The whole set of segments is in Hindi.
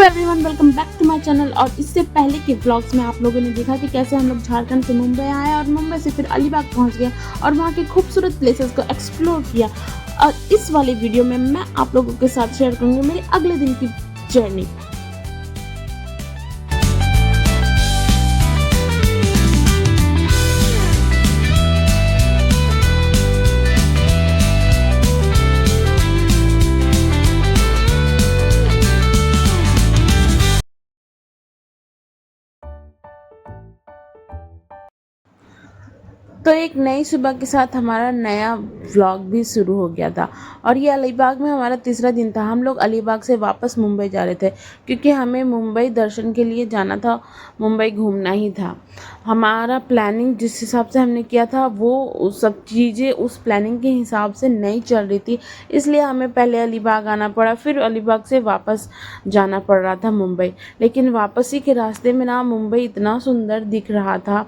Everyone, welcome back to my channel. और इससे पहले के व्लॉग्स में आप लोगों ने देखा कि कैसे हम लोग झारखंड से मुंबई आए और मुंबई से फिर अलीबाग पहुंच गए और वहां के खूबसूरत प्लेसेस को एक्सप्लोर किया। और इस वाले वीडियो में मैं आप लोगों के साथ शेयर करूंगी मेरे अगले दिन की जर्नी। तो एक नई सुबह के साथ हमारा नया व्लॉग भी शुरू हो गया था और ये अलीबाग में हमारा तीसरा दिन था। हम लोग अलीबाग से वापस मुंबई जा रहे थे क्योंकि हमें मुंबई दर्शन के लिए जाना था, मुंबई घूमना ही था। हमारा प्लानिंग जिस हिसाब से हमने किया था वो सब चीज़ें उस प्लानिंग के हिसाब से नहीं चल रही थी, इसलिए हमें पहले अलीबाग आना पड़ा, फिर अलीबाग से वापस जाना पड़ रहा था मुंबई। लेकिन वापसी के रास्ते में ना मुंबई इतना सुंदर दिख रहा था।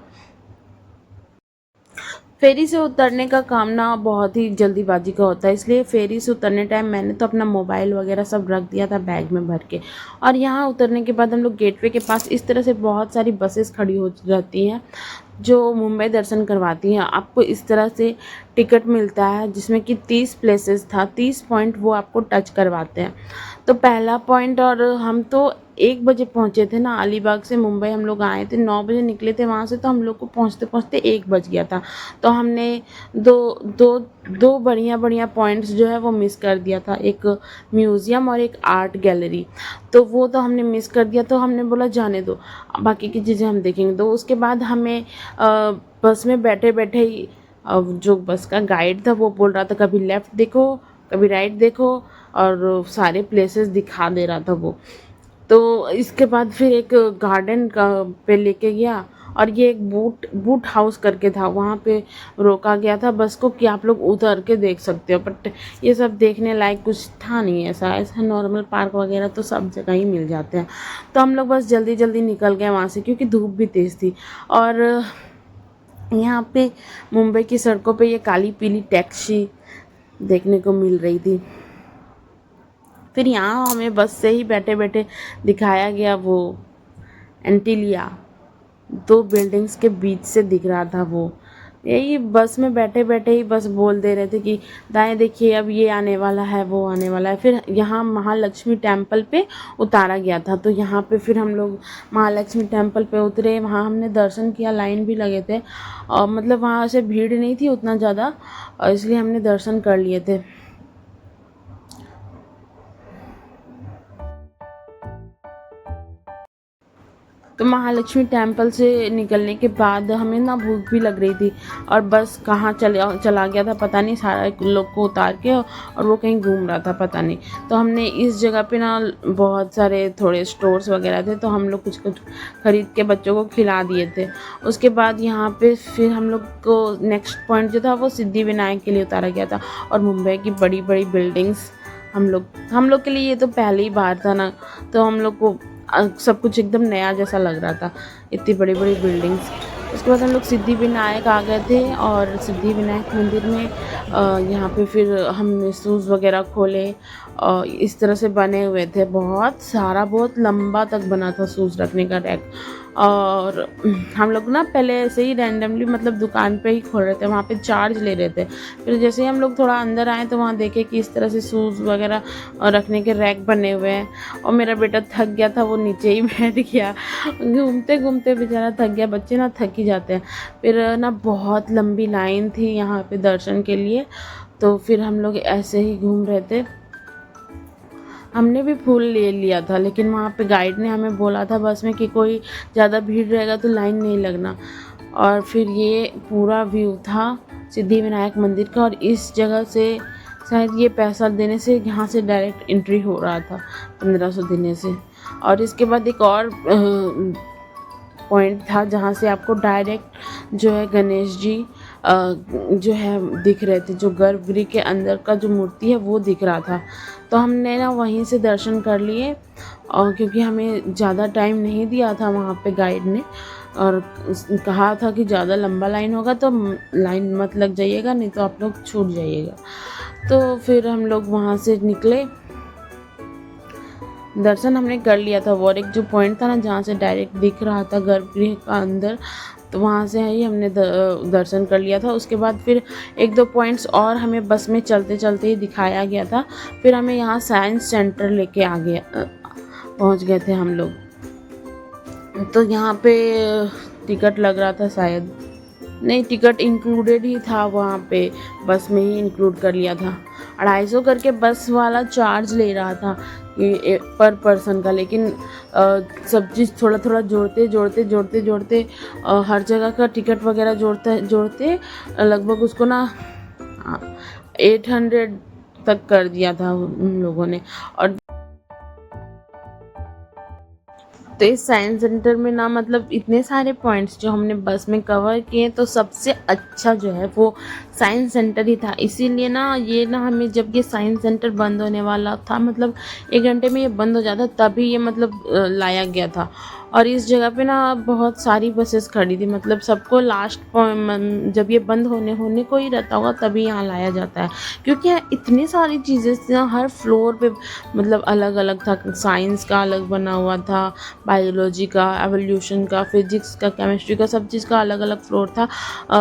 फेरी से उतरने का काम ना बहुत ही जल्दीबाजी का होता है, इसलिए फेरी से उतरने टाइम मैंने तो अपना मोबाइल वगैरह सब रख दिया था बैग में भर के। और यहाँ उतरने के बाद हम लोग गेटवे के पास इस तरह से बहुत सारी बसेस खड़ी हो रहती हैं जो मुंबई दर्शन करवाती हैं। आपको इस तरह से टिकट मिलता है जिसमें कि 30 प्लेसेस था, 30 पॉइंट वो आपको टच करवाते हैं। तो पहला पॉइंट, और हम तो 1 बजे पहुँचे थे ना, अलीबाग से मुंबई हम लोग आए थे 9 बजे निकले थे वहाँ से, तो हम लोग को पहुँचते पहुँचते 1 बज गया था। तो हमने दो दो दो बढ़िया पॉइंट्स जो है वो मिस कर दिया था, एक म्यूज़ियम और एक आर्ट गैलरी। तो वो तो हमने मिस कर दिया, तो हमने बोला जाने दो, बाकी की चीज़ें हम देखेंगे। तो उसके बाद हमें बस में बैठे बैठे ही जो बस का गाइड था वो बोल रहा था कभी लेफ़्ट देखो कभी राइट देखो, और सारे प्लेसेस दिखा दे रहा था वो। तो इसके बाद फिर एक गार्डन का पे लेके गया और ये एक बूट हाउस करके था, वहाँ पे रोका गया था बस को कि आप लोग उतर के देख सकते हो। बट ये सब देखने लायक कुछ था नहीं, ऐसा नॉर्मल पार्क वगैरह तो सब जगह ही मिल जाते हैं। तो हम लोग बस जल्दी जल्दी निकल गए वहाँ से क्योंकि धूप भी तेज़ थी। और यहाँ पे मुंबई की सड़कों पे ये काली पीली टैक्सी देखने को मिल रही थी। फिर यहाँ हमें बस से ही बैठे बैठे दिखाया गया वो एंटीलिया, 2 बिल्डिंग्स के बीच से दिख रहा था वो। यही बस में बैठे बैठे ही बस बोल दे रहे थे कि दाएं देखिए अब ये आने वाला है वो आने वाला है। फिर यहाँ महालक्ष्मी टेम्पल पे उतारा गया था, तो यहाँ पे फिर हम लोग महालक्ष्मी टेम्पल पे उतरे, वहाँ हमने दर्शन किया, लाइन भी लगे थे और मतलब वहाँ से भीड़ नहीं थी उतना ज़्यादा, इसलिए हमने दर्शन कर लिए थे। तो महालक्ष्मी टेम्पल से निकलने के बाद हमें ना भूख भी लग रही थी और बस कहाँ चला गया था पता नहीं, सारे लोग को उतार के, और वो कहीं घूम रहा था पता नहीं। तो हमने इस जगह पे ना बहुत सारे थोड़े स्टोर्स वगैरह थे, तो हम लोग कुछ कुछ ख़रीद के बच्चों को खिला दिए थे। उसके बाद यहाँ पे फिर हम लोग को नेक्स्ट पॉइंट जो था वो सिद्धि विनायक के लिए उतारा गया था। और मुंबई की बड़ी बड़ी बिल्डिंग्स हम लोग के लिए ये तो पहली बार था ना, तो हम लोग को सब कुछ एकदम नया जैसा लग रहा था, इतनी बड़ी बड़ी बिल्डिंग्स। उसके बाद हम लोग सिद्धि विनायक आ गए थे और सिद्धि विनायक मंदिर में यहाँ पे फिर हमने शूज़ वगैरह खोले और इस तरह से बने हुए थे, बहुत सारा बहुत लंबा तक बना था शूज़ रखने का रैक। और हम लोग ना पहले ऐसे ही रैंडमली मतलब दुकान पे ही खोल रहे थे, वहाँ पे चार्ज ले रहे थे। फिर जैसे ही हम लोग थोड़ा अंदर आए तो वहाँ देखे कि इस तरह से शूज़ वगैरह रखने के रैक बने हुए हैं। और मेरा बेटा थक गया था, वो नीचे ही बैठ गया, घूमते घूमते बेचारा थक गया, बच्चे ना थक ही जाते हैं। फिर ना बहुत लंबी लाइन थी यहाँ पे दर्शन के लिए, तो फिर हम लोग ऐसे ही घूम रहे थे। हमने भी फूल ले लिया था, लेकिन वहाँ पे गाइड ने हमें बोला था बस में कि कोई ज़्यादा भीड़ रहेगा तो लाइन नहीं लगना। और फिर ये पूरा व्यू था सिद्धि विनायक मंदिर का, और इस जगह से शायद ये पैसा देने से यहाँ से डायरेक्ट एंट्री हो रहा था, 1500 देने से। और इसके बाद एक और पॉइंट था जहाँ से आपको डायरेक्ट जो है गणेश जी जो है दिख रहे थे, जो गर्भगृह के अंदर का जो मूर्ति है वो दिख रहा था। तो हमने ना वहीं से दर्शन कर लिए, और क्योंकि हमें ज़्यादा टाइम नहीं दिया था वहाँ पे गाइड ने, और कहा था कि ज़्यादा लंबा लाइन होगा तो लाइन मत लग जाइएगा, नहीं तो आप लोग छूट जाइएगा। तो फिर हम लोग वहाँ से निकले दर्शन हमने कर लिया था। वो और एक जो पॉइंट था ना जहाँ से डायरेक्ट दिख रहा था गर्भगृह का अंदर, तो वहाँ से ही हमने दर्शन कर लिया था। उसके बाद फिर एक दो पॉइंट्स और हमें बस में चलते चलते ही दिखाया गया था। फिर हमें यहाँ साइंस सेंटर लेके आ गया, पहुँच गए थे हम लोग। तो यहाँ पे टिकट लग रहा था शायद, नहीं टिकट इंक्लूडेड ही था वहाँ पे, बस में ही इंक्लूड कर लिया था। 250 करके बस वाला चार्ज ले रहा था कि पर पर्सन का, लेकिन सब चीज़ थोड़ा थोड़ा जोड़ते हर जगह का टिकट वगैरह जोड़ते लगभग उसको ना 800 तक कर दिया था उन लोगों ने। और तो इस साइंस सेंटर में ना मतलब इतने सारे पॉइंट्स जो हमने बस में कवर किए, तो सबसे अच्छा जो है वो साइंस सेंटर ही था। इसीलिए ना ये ना हमें जब ये साइंस सेंटर बंद होने वाला था, मतलब 1 घंटे में ये बंद हो जाता, तभी ये मतलब लाया गया था। और इस जगह पे ना बहुत सारी बसेस खड़ी थी, मतलब सबको लास्ट जब ये बंद होने को ही रहता होगा तभी यहाँ लाया जाता है, क्योंकि यहाँ इतनी सारी चीज़ें थी ना, हर फ्लोर पे मतलब अलग अलग था। साइंस का अलग बना हुआ था, बायोलॉजी का, एवोल्यूशन का, फिजिक्स का, केमिस्ट्री का, सब चीज़ का अलग अलग फ्लोर था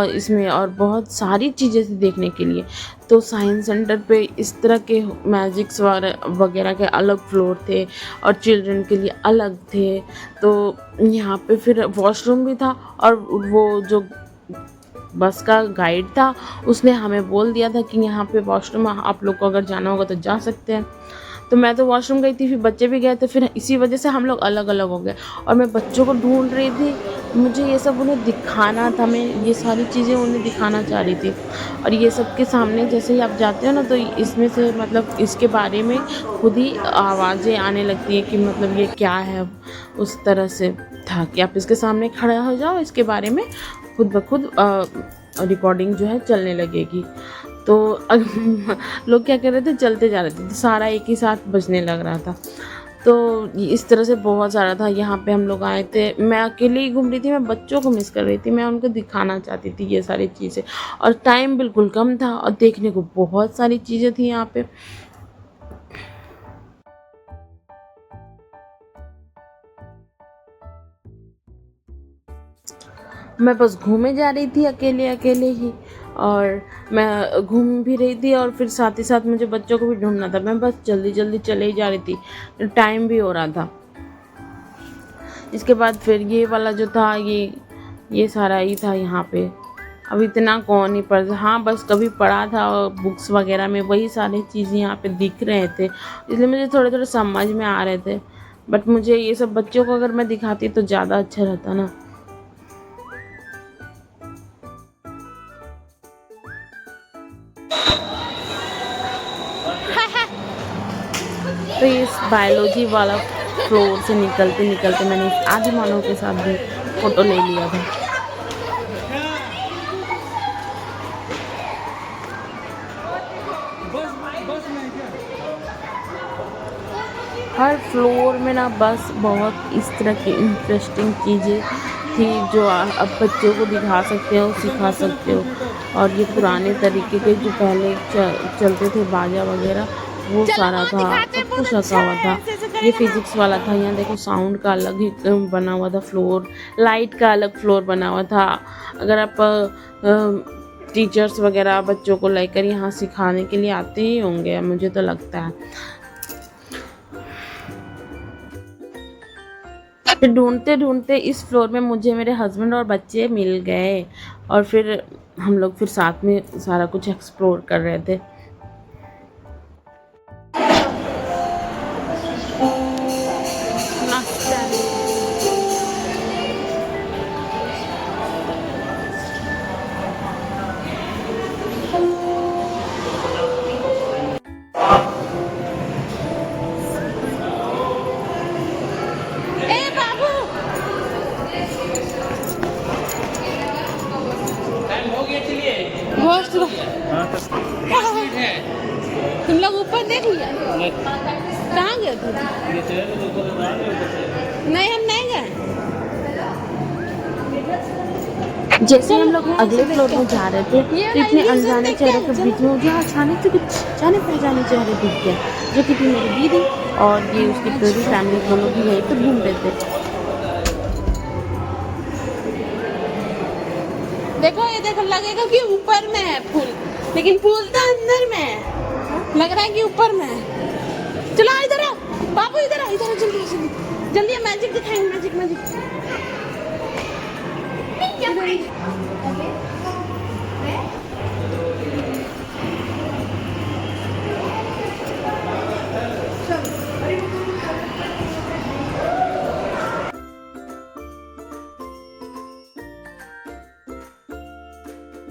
इसमें, और बहुत सारी चीज़ें थी देखने के लिए। तो साइंस सेंटर पे इस तरह के मैजिक्स वगैरह के अलग फ्लोर थे और चिल्ड्रन के लिए अलग थे। तो यहाँ पे फिर वॉशरूम भी था, और वो जो बस का गाइड था उसने हमें बोल दिया था कि यहाँ पे वॉशरूम आप लोग को अगर जाना होगा तो जा सकते हैं। तो मैं तो वॉशरूम गई थी, फिर बच्चे भी गए थे, फिर इसी वजह से हम लोग अलग अलग हो गए। और मैं बच्चों को ढूंढ रही थी, मुझे ये सब उन्हें दिखाना था, मैं ये सारी चीज़ें उन्हें दिखाना चाह रही थी। और ये सब के सामने जैसे ही आप जाते हो ना, तो इसमें से मतलब इसके बारे में खुद ही आवाज़ें आने लगती हैं कि मतलब ये क्या है। उस तरह से था कि आप इसके सामने खड़ा हो जाओ, इसके बारे में खुद ब खुद रिकॉर्डिंग जो है चलने लगेगी। तो लोग क्या कर रहे थे, चलते जा रहे थे, तो सारा एक ही साथ बजने लग रहा था। तो इस तरह से बहुत सारा था। यहाँ पे हम लोग आए थे, मैं अकेले ही घूम रही थी, मैं बच्चों को मिस कर रही थी, मैं उनको दिखाना चाहती थी ये सारी चीज़ें, और टाइम बिल्कुल कम था और देखने को बहुत सारी चीज़ें थी यहाँ पे। मैं बस घूमे जा रही थी अकेले अकेले ही, और मैं घूम भी रही थी, और फिर साथ ही साथ मुझे बच्चों को भी ढूंढना था। मैं बस जल्दी जल्दी चले ही जा रही थी, टाइम भी हो रहा था। इसके बाद फिर ये वाला जो था, ये सारा ही था यहाँ पे। अब इतना कौन ही पढ़, हाँ बस कभी पढ़ा था बुक्स वगैरह में, वही सारी चीज़ें यहाँ पे दिख रहे थे, इसलिए मुझे थोड़े थोड़े समझ में आ रहे थे। बट मुझे ये सब बच्चों को अगर मैं दिखाती तो ज़्यादा अच्छा रहता ना। तो इस बायोलॉजी वाला फ्लोर से निकलते निकलते मैंने इस आदि मानव के साथ भी फ़ोटो ले लिया था। हर फ्लोर में ना बस बहुत इस तरह की इंटरेस्टिंग चीज़ें थी जो अब बच्चों को दिखा सकते हो, सिखा सकते हो। और ये पुराने तरीके के जो पहले चलते थे बाजा वगैरह, वो सारा था, सब कुछ रखा हुआ था। ये फिजिक्स वाला था, यहाँ देखो साउंड का अलग ही बना हुआ था फ्लोर, लाइट का अलग फ्लोर बना हुआ था। अगर आप टीचर्स वगैरह बच्चों को लेकर यहाँ सिखाने के लिए आते ही होंगे, मुझे तो लगता है। फिर ढूंढते ढूंढते इस फ्लोर में मुझे मेरे हस्बैंड और बच्चे मिल गए, और फिर हम लोग फिर साथ में सारा कुछ एक्सप्लोर कर रहे थे। तुम लोग ऊपर देख लिया? कहाँ गए थे? नहीं, हम नहीं गए। जैसे हम लोग अगले फ्लोर में जा रहे थे, तो इतने अनजाने चेहरों के बीच में मुझे अचानक से कुछ जाने पहचाने चेहरे दिख गए, जो कि थी मेरी दीदी और ये उसकी पूरी फैमिली, वो लोग भी यहीं पर घूम रहे थे। देखो ये देखो, लगेगा कि ऊपर में है फूल, लेकिन फूल तो अंदर में है, लग रहा है कि ऊपर में है। चलो इधर आओ बाबू, इधर आओ, इधर जल्दी जल्दी जल्दी, मैजिक दिखाएंगे, मैजिक मैजिक।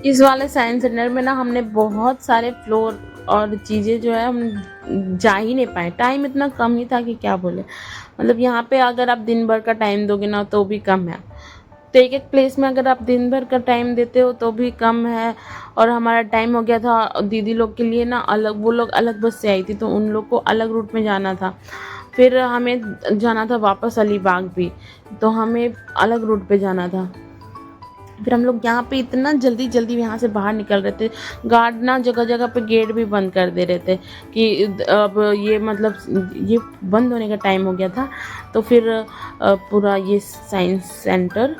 इस वाले साइंस सेंटर में ना हमने बहुत सारे फ्लोर और चीज़ें जो है हम जा ही नहीं पाए, टाइम इतना कम ही था कि क्या बोले। मतलब यहाँ पे अगर आप दिन भर का टाइम दोगे ना तो भी कम है, तो एक एक प्लेस में अगर आप दिन भर का टाइम देते हो तो भी कम है। और हमारा टाइम हो गया था दीदी लोग के लिए ना अलग, वो लोग अलग बस से आई थी तो उन लोग को अलग रूट में जाना था, फिर हमें जाना था वापस अलीबाग भी, तो हमें अलग रूट पे जाना था। फिर हम लोग यहाँ पे इतना जल्दी जल्दी यहाँ से बाहर निकल रहे थे, गार्ड ना जगह जगह पे गेट भी बंद कर दे रहे थे कि अब ये मतलब ये बंद होने का टाइम हो गया था। तो फिर पूरा ये साइंस सेंटर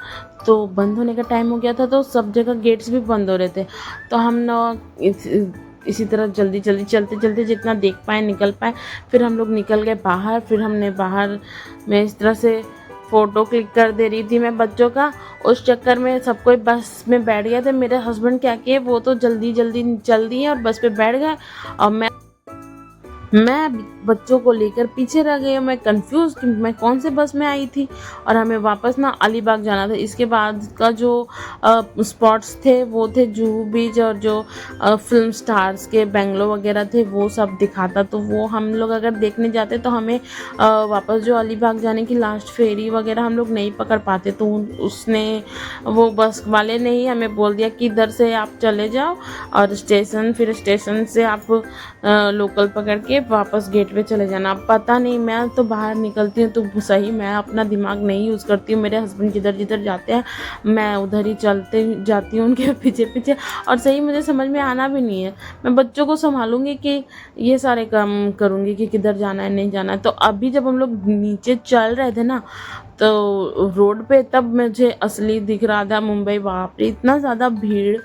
तो बंद होने का टाइम हो गया था, तो सब जगह गेट्स भी बंद हो रहे थे। तो हम ना इसी तरह जल्दी जल्दी चलते चलते जितना देख पाए निकल पाए, फिर हम लोग निकल गए बाहर। फिर हमने बाहर में इस तरह से फ़ोटो क्लिक कर दे रही थी मैं बच्चों का, उस चक्कर में सब कोई बस में बैठ गया था। मेरे हस्बैंड क्या किए, वो तो जल्दी जल्दी चल दिए और बस पे बैठ गए, और मैं बच्चों को लेकर पीछे रह गई। मैं कंफ्यूज कि मैं कौन से बस में आई थी, और हमें वापस ना अलीबाग जाना था। इसके बाद का जो स्पॉट्स थे वो थे जुहू बीच, और जो फिल्म स्टार्स के बेंगलो वगैरह थे वो सब दिखाता, तो वो हम लोग अगर देखने जाते तो हमें वापस जो अलीबाग जाने की लास्ट फेरी वगैरह हम लोग नहीं पकड़ पाते। तो उसने, वो बस वाले ने ही हमें बोल दिया कि इधर से आप चले जाओ और फिर स्टेशन से आप लोकल पकड़ के वापस गेट पे चले जाना। पता नहीं, मैं तो बाहर निकलती हूँ तो सही मैं अपना दिमाग नहीं यूज़ करती हूँ, मेरे हस्बैंड जिधर जिधर जाते हैं मैं उधर ही चलते जाती हूँ उनके पीछे पीछे, और सही मुझे समझ में आना भी नहीं है। मैं बच्चों को संभालूंगी कि ये सारे काम करूँगी कि किधर जाना है नहीं जाना है। तो अभी जब हम लोग नीचे चल रहे थे ना तो रोड पे, तब मुझे असली दिख रहा था मुंबई। बाप रे, इतना ज़्यादा भीड़,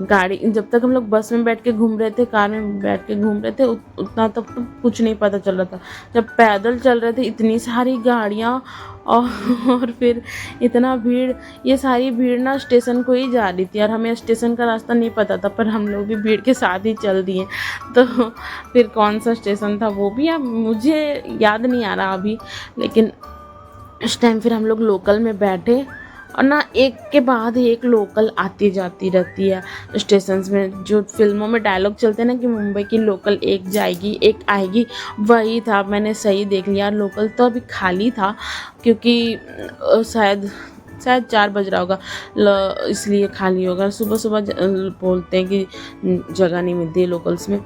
गाड़ी, जब तक हम लोग बस में बैठ के घूम रहे थे, कार में बैठ के घूम रहे थे, उतना तक तो कुछ नहीं पता चल रहा था। जब पैदल चल रहे थे इतनी सारी गाड़ियाँ और फिर इतना भीड़, ये सारी भीड़ ना स्टेशन को ही जा रही थी, और हमें स्टेशन का रास्ता नहीं पता था, पर हम लोग भी भीड़ के साथ ही चल दिए। तो फिर कौन सा स्टेशन था वो भी अब मुझे याद नहीं आ रहा अभी, लेकिन उस टाइम फिर हम लोग लोकल में बैठे, और ना एक के बाद एक लोकल आती जाती रहती है स्टेशंस में। जो फिल्मों में डायलॉग चलते हैं ना कि मुंबई की लोकल एक जाएगी एक आएगी, वही था। मैंने सही देख लिया, लोकल तो अभी खाली था क्योंकि शायद शायद 4 बज रहा होगा, इसलिए खाली होगा। सुबह सुबह बोलते हैं कि जगह नहीं मिलती है लोकल्स में।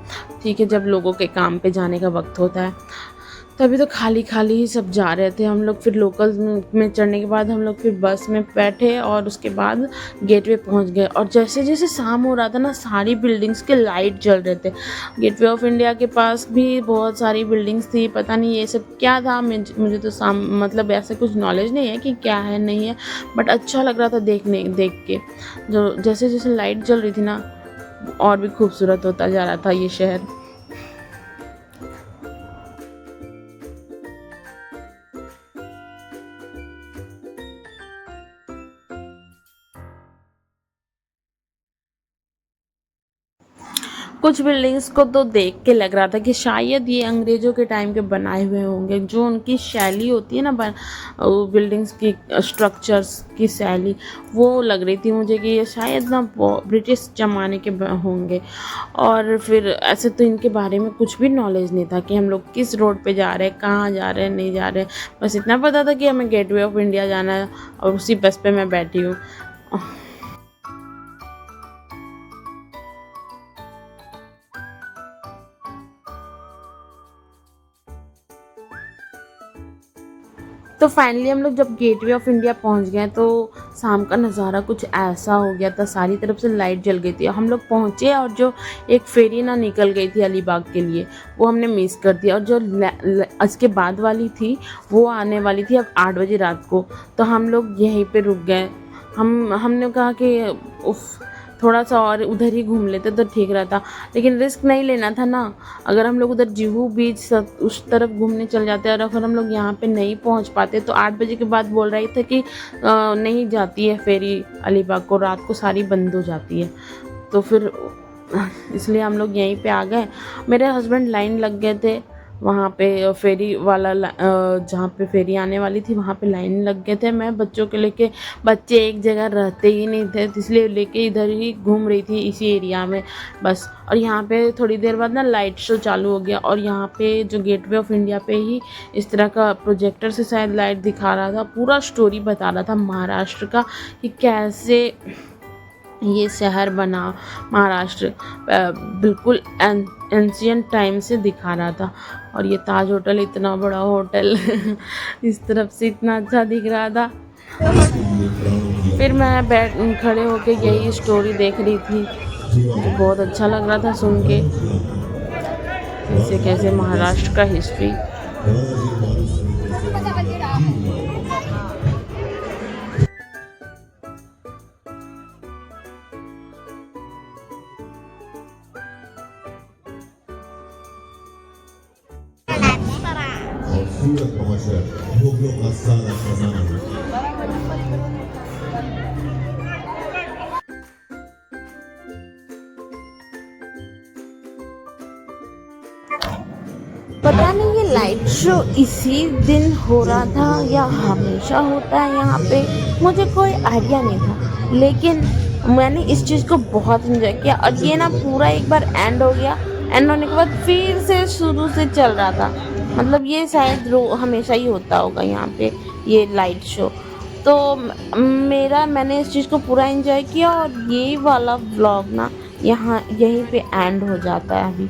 ठीक है, जब लोगों के काम पे जाने का वक्त होता है तभी तो खाली खाली ही सब जा रहे थे हम लोग। फिर लोकल में चढ़ने के बाद हम लोग फिर बस में बैठे और उसके बाद गेटवे पहुंच गए। और जैसे जैसे शाम हो रहा था ना, सारी बिल्डिंग्स के लाइट जल रहे थे। गेटवे ऑफ इंडिया के पास भी बहुत सारी बिल्डिंग्स थी, पता नहीं ये सब क्या था। मुझे तो मतलब ऐसा कुछ नॉलेज नहीं है कि क्या है नहीं है, बट अच्छा लग रहा था देख के। जो जैसे जैसे लाइट जल रही थी ना, और भी खूबसूरत होता जा रहा था ये शहर। कुछ बिल्डिंग्स को तो देख के लग रहा था कि शायद ये अंग्रेज़ों के टाइम के बनाए हुए होंगे। जो उनकी शैली होती है ना बिल्डिंग्स की, स्ट्रक्चर्स की शैली, वो लग रही थी मुझे कि ये शायद ना ब्रिटिश ज़माने के होंगे। और फिर ऐसे तो इनके बारे में कुछ भी नॉलेज नहीं था कि हम लोग किस रोड पे जा रहे हैं, कहाँ जा रहे हैं, नहीं जा रहे हैं। बस इतना पता था कि हमें गेटवे ऑफ इंडिया जाना है, और उसी बस पे मैं बैठी हूँ। तो फाइनली हम लोग जब गेटवे ऑफ इंडिया पहुंच गए तो शाम का नज़ारा कुछ ऐसा हो गया था, सारी तरफ से लाइट जल गई थी। हम लोग पहुंचे और जो एक फेरी ना निकल गई थी अलीबाग के लिए, वो हमने मिस कर दिया। और जो उसके बाद वाली थी वो आने वाली थी अब 8 बजे रात को। तो हम लोग यहीं पे रुक गए। हमने कहा कि उफ, थोड़ा सा और उधर ही घूम लेते तो ठीक रहता, लेकिन रिस्क नहीं लेना था ना। अगर हम लोग उधर जुहू बीच सब उस तरफ घूमने चल जाते और अगर हम लोग यहाँ पे नहीं पहुँच पाते तो 8 बजे के बाद बोल रही थे कि नहीं जाती है फेरी अलीबाग को, रात को सारी बंद हो जाती है। तो फिर इसलिए हम लोग यहीं पे आ गए। मेरे हस्बैंड लाइन लग गए थे वहाँ पे फेरी वाला जहाँ पे फेरी आने वाली थी वहाँ पे लाइन लग गए थे। मैं बच्चों के लेके, बच्चे एक जगह रहते ही नहीं थे इसलिए लेके इधर ही घूम रही थी इसी एरिया में बस। और यहाँ पे थोड़ी देर बाद ना लाइट शो चालू हो गया और यहाँ पे जो गेटवे ऑफ इंडिया पे ही इस तरह का प्रोजेक्टर से शायद लाइट दिखा रहा था, पूरा स्टोरी बता रहा था महाराष्ट्र का कि कैसे ये शहर बना। महाराष्ट्र बिल्कुल एंशियंट टाइम से दिखा रहा था। और ये ताज होटल, इतना बड़ा होटल इस तरफ से इतना अच्छा दिख रहा था। फिर मैं खड़े होके यही स्टोरी देख रही थी, मुझे बहुत अच्छा लग रहा था सुन के कैसे महाराष्ट्र का हिस्ट्री। पता नहीं ये लाइट शो इसी दिन हो रहा था या हमेशा होता है यहाँ पे, मुझे कोई आइडिया नहीं था। लेकिन मैंने इस चीज़ को बहुत एंजॉय किया। और ये ना पूरा एक बार एंड हो गया, एंड होने के बाद फिर से शुरू से चल रहा था। मतलब ये शायद हमेशा ही होता होगा यहाँ पे ये लाइट शो। तो मैंने इस चीज़ को पूरा एंजॉय किया और ये वाला व्लॉग ना यहाँ यहीं पे एंड हो जाता है अभी।